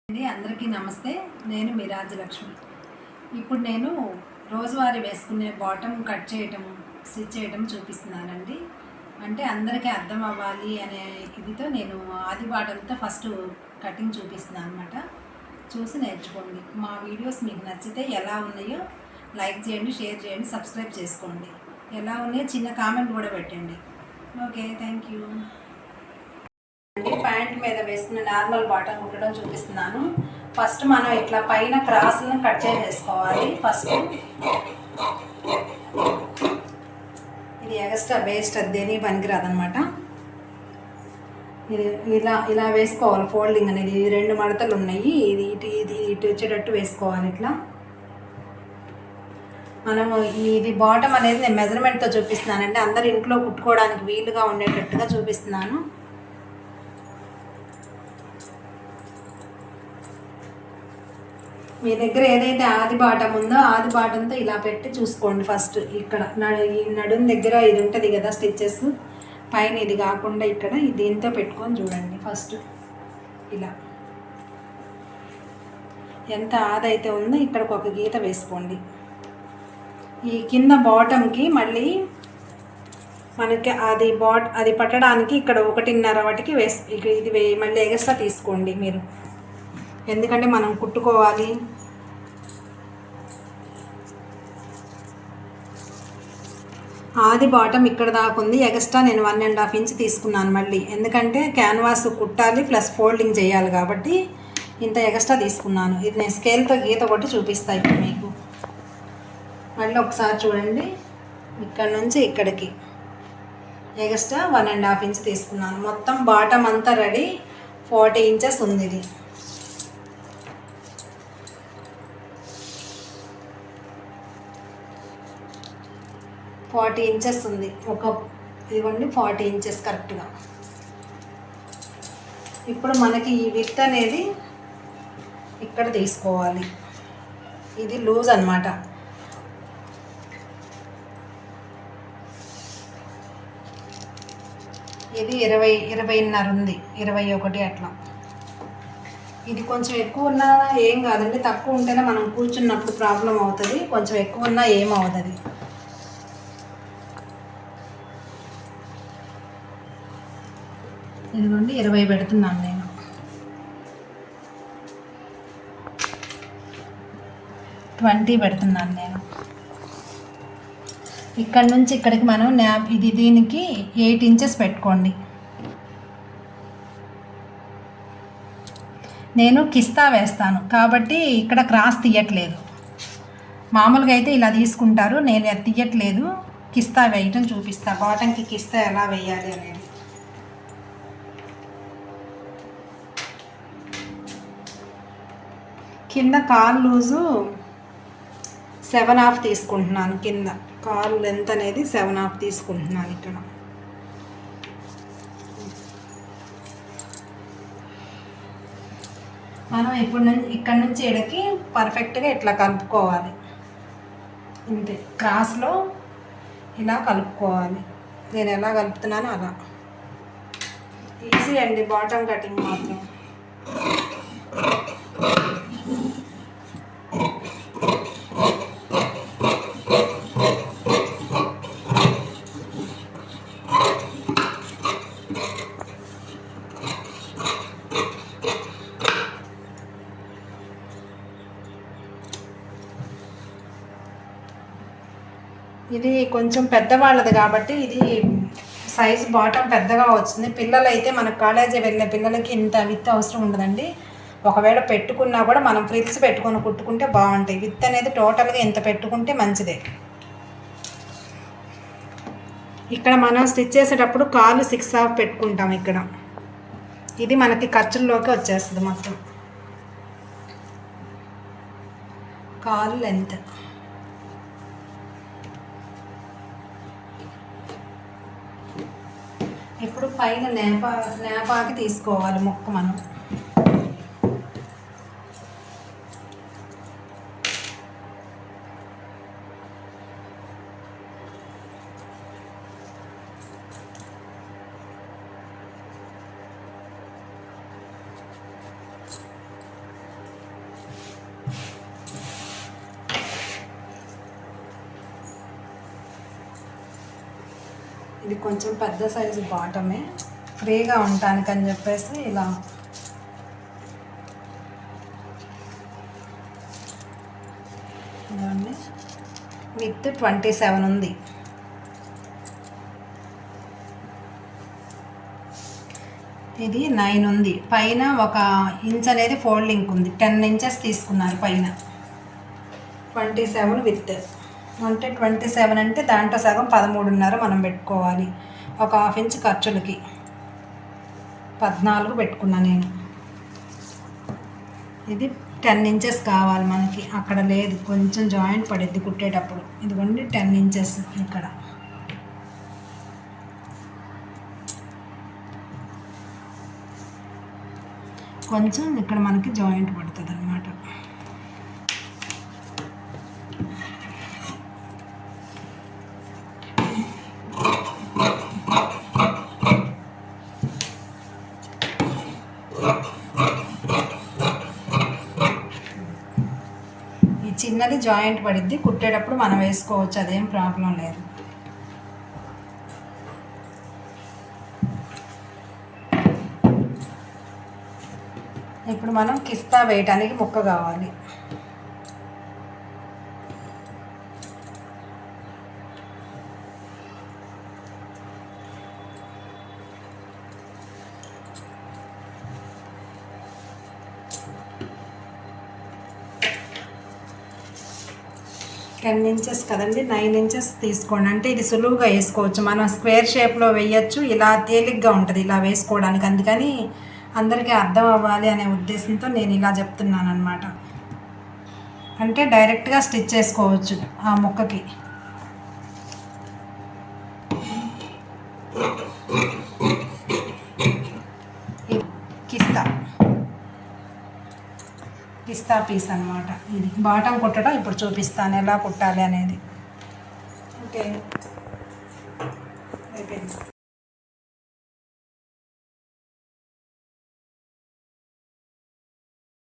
అందరికీ నమస్తే. నేను మీ రాజ్యలక్ష్మి. ఇప్పుడు నేను రోజువారీ వేసుకునే బాటమ్ కట్ చేయటం, స్టిచ్ చేయటం చూపిస్తున్నానండి. అంటే అందరికీ అర్థం అవ్వాలి అనే ఇదితో నేను ఆది బాటంతో ఫస్ట్ కటింగ్ చూపిస్తున్నాను అనమాట. చూసి నేర్చుకోండి. మా వీడియోస్ మీకు నచ్చితే ఎలా ఉన్నాయో లైక్ చేయండి, షేర్ చేయండి, సబ్స్క్రైబ్ చేసుకోండి. ఎలా ఉన్నాయో చిన్న కామెంట్ కూడా పెట్టండి. Okay, thank you. ప్యాంట్ మీద వేసుకున్న నార్మల్ బాటమ్ కుట్టడం చూపిస్తున్నాను. ఫస్ట్ మనం ఇట్లా పైన క్రాస్లను కట్ చేసేసుకోవాలి. ఫస్ట్ ఇది ఎక్స్ట్రా వేస్ట్, అది దేని పనికిరాదనమాట. ఇది ఇలా వేసుకోవాలి. ఫోల్డింగ్ అనేది రెండు మడతలు ఉన్నాయి. ఇది ఇటు వచ్చేటట్టు వేసుకోవాలి. ఇట్లా మనము ఇది బాటమ్ అనేది నేను మెజర్మెంట్తో చూపిస్తున్నానంటే అందరు ఇంట్లో కుట్టుకోవడానికి వీలుగా ఉండేటట్టుగా చూపిస్తున్నాను. మీ దగ్గర ఏదైతే ఆది బాటం ఉందో ఆది బాటంతో ఇలా పెట్టి చూసుకోండి. ఫస్ట్ ఇక్కడ ఈ నడుం దగ్గర ఇది ఉంటుంది కదా స్టిచ్చెస్, పైన ఇది కాకుండా ఇక్కడ దీంతో పెట్టుకొని చూడండి. ఫస్ట్ ఇలా ఎంత ఆదైతే ఉందో ఇక్కడికి ఒక గీత వేసుకోండి. ఈ కింద బాటంకి మళ్ళీ మనకి అది పట్టడానికి ఇక్కడ 1.5 వాటికి ఇది మళ్ళీ ఎగస్ట్రా తీసుకోండి మీరు, ఎందుకంటే మనం కుట్టుకోవాలి. ఆది బాటం ఇక్కడ దాకా ఉంది. ఎక్స్ట్రా నేను 1.5 ఇంచ్ తీసుకున్నాను మళ్ళీ, ఎందుకంటే క్యాన్వాస్ కుట్టాలి ప్లస్ ఫోల్డింగ్ చేయాలి కాబట్టి ఇంత ఎక్స్ట్రా తీసుకున్నాను. ఇది నేను స్కేల్తో గీత కొట్టి చూపిస్తాను ఇప్పుడు మీకు. మళ్ళీ ఒకసారి చూడండి, ఇక్కడ నుంచి ఇక్కడికి ఎక్స్ట్రా 1.5 ఇంచ్ తీసుకున్నాను. మొత్తం బాటం అంతా రెడీ 40 ఇంచెస్ ఉంది. ఇది 40 ఇంచెస్ ఉంది. ఇదిగోండి 40 ఇంచెస్ కరెక్ట్గా. ఇప్పుడు మనకి ఈ విడ్త్ అనేది ఇక్కడ తీసుకోవాలి. ఇది లూజ్ అన్నమాట. ఇది 20.5 ఉంది, 21 అట్లా. ఇది కొంచెం ఎక్కువ ఉన్నా ఏం కాదండి, తక్కువ ఉంటేనే మనం కూర్చున్నప్పుడు ప్రాబ్లం అవుతుంది. కొంచెం ఎక్కువ ఉన్నా ఏమవుతుంది. ఇదిగోండి 20 పెడుతున్నాను నేను. పెడుతున్నాను నేను. ఇక్కడ నుంచి ఇక్కడికి మనం దీనికి 8 ఇంచెస్ పెట్టుకోండి. నేను కిస్తా వేస్తాను కాబట్టి ఇక్కడ క్రాస్ తీయట్లేదు. మామూలుగా అయితే ఇలా తీసుకుంటారు, నేను అది తీయట్లేదు. కిస్తా వేయటం చూపిస్తా, బాటంకి కిస్తా ఎలా వేయాలి అనేది. కింద కాలు లూజు 7.5 తీసుకుంటున్నాను. కింద కాలు లెంత్ అనేది 7.5 తీసుకుంటున్నాను. ఇక్కడ మనం ఇక్కడ నుంచి ఇక్కడికి పర్ఫెక్ట్గా ఇట్లా కలుపుకోవాలి. ఇంతే, క్రాస్లో ఇలా కలుపుకోవాలి. నేను ఎలా కలుపుతున్నానో అలా. ఈజీ అండి బాటమ్ కటింగ్ మాత్రం. ఇది కొంచెం పెద్దవాళ్ళది కాబట్టి ఇది సైజు బాటం పెద్దగా వచ్చింది. పిల్లలైతే మన కాలేజీ వెళ్ళే పిల్లలకి ఇంత విత్ అవసరం ఉండదండి. ఒకవేళ పెట్టుకున్నా కూడా మనం ఫ్రిల్స్ పెట్టుకొని కుట్టుకుంటే బాగుంటాయి. విత్ అనేది టోటల్గా ఇంత పెట్టుకుంటే మంచిదే. ఇక్కడ మనం స్టిచ్ చేసేటప్పుడు కాలు 6.5 పెట్టుకుంటాం. ఇక్కడ ఇది మనకి ఖర్చుల్లోకి వచ్చేస్తుంది మొత్తం. కాలు లెంత్ ఇప్పుడు పైన నేపాకి తీసుకోవాలి ముక్క మనం. ఇది కొంచెం పెద్ద సైజు బాటమే, ఫ్రీగా ఉండటానికని చెప్పేసి ఇలా విత్ 27 ఉంది. ఇది 9 ఉంది. పైన 1 ఇంచ్ అనేది ఫోల్డింగ్ ఉంది. 10 ఇంచెస్ తీసుకున్నారు పైన. 27 విత్ అంటే 27 అంటే దాంట్లో సగం 13.5 మనం పెట్టుకోవాలి. 1/2 ఇంచ్ ఖర్చులకి 14 పెట్టుకున్నా నేను. ఇది 10 ఇంచెస్ కావాలి మనకి, అక్కడ లేదు, కొంచెం జాయింట్ పడిద్ది కుట్టేటప్పుడు. ఇదిగోండి 10 ఇంచెస్ ఇక్కడ. కొంచెం ఇక్కడ మనకి జాయింట్ పడుతుంది అన్నమాట. ఈ చిన్నది జాయింట్ పడిద్ది, కుట్టేటప్పుడు మనం వేసుకోవచ్చు, అదేం ప్రాబ్లం లేదు. ఇప్పుడు మనం కిస్తా వేయటానికి ముక్క కావాలి. టెన్ ఇంచెస్ కదండి, 9 ఇంచెస్ తీసుకోండి. అంటే ఇది సులువుగా వేసుకోవచ్చు, మనం స్క్వేర్ షేప్లో వేయచ్చు, ఇలా తేలిగ్గా ఉంటుంది ఇలా వేసుకోవడానికి. అందుకని అందరికీ అర్థం అవ్వాలి అనే ఉద్దేశంతో నేను ఇలా చెప్తున్నాను అనమాట. అంటే డైరెక్ట్గా స్టిచ్ చేసుకోవచ్చు ఆ ముక్కకి. కిస్తా పీస్ అనమాట. ఇది బాటం కుట్టడం ఇప్పుడు చూపిస్తాను ఎలా కుట్టాలి అనేది. ఓకే.